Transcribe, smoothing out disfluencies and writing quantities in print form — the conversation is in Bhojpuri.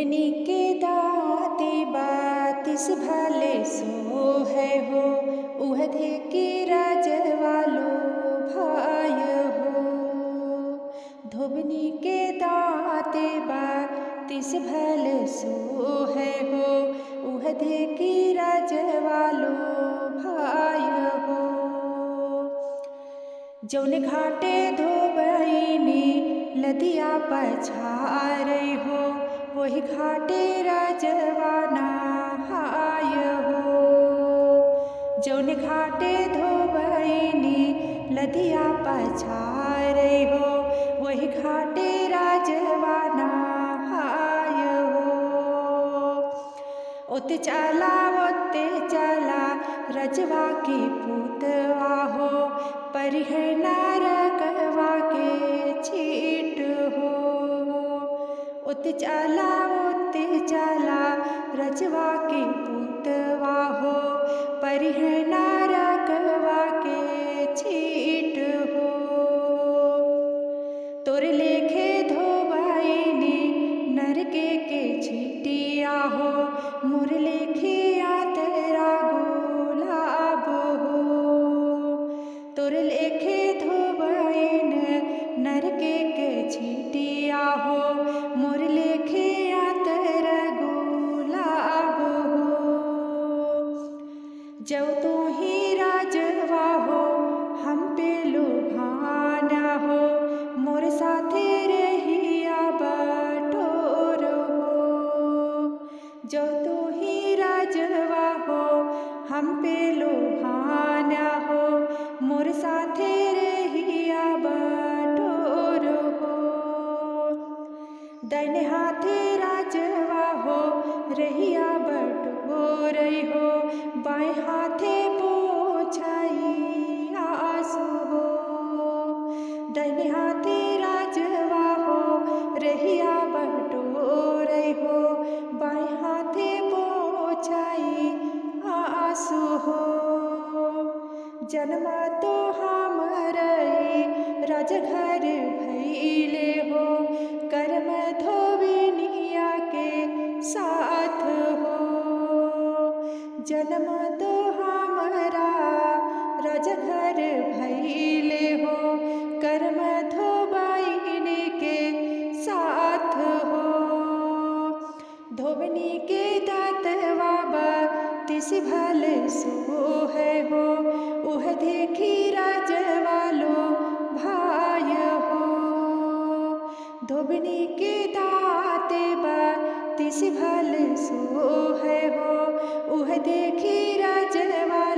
धोबनी के दाते बातिस भले सो है हो, उहधे के राजवालो भाय हो। धोबनी के दाते बातिस भले सो है हो, उहधे के राजवालो भाय हो। जौन घाटे धोबनी लदिया पछारे हो, वही घाटे राजवाना हाय हो। जौन घाटे धोबनी लदिया पछारे हो, वही घाटे राजवाना हाय हो। ओते चला रजवा के पूतवा हो, परिहर नारकवा के छीट हो। ओते चला रजवा के पूतवा हो, परिहर नारकवा के छीट हो। तोर लेखे धोबनी नरके के छीटिया हो, मोर लेखे तेरा गुलाब हो। तोर लेखे धोबन नरके के छीटिया हो, मोर लेखे तेरा गुलाब हो। जब तू ही राजवा हो, हम पे लुभाना हो, मोर साथे रहिया बटोर हो। जब तू ही राजवा हो, हम पे लुभाना हो, मोर साथे रहिया बटोर हो। दाहिने हाथे राजवा हो, रहिया बटोर हो, बाएं हाथे पोछाई आंसू हो। दाहिने हाथे राजवा हो, रहिया बटोर हो, बाएं हाथे पोछाई आंसू हो। जन्मा तो हमरई राजघर भइले हो, कर्म धोबनिया के साथ हो। जन्म तो हमरा राजघर भइले हो, कर्म धोबनी के साथ हो। धोबनी के दातवा बातिस भले सो है हो, उह देखी राजवालो भाय हो। धोबनी के दाते बातिस भले सो है हो, उह देखी राजवालो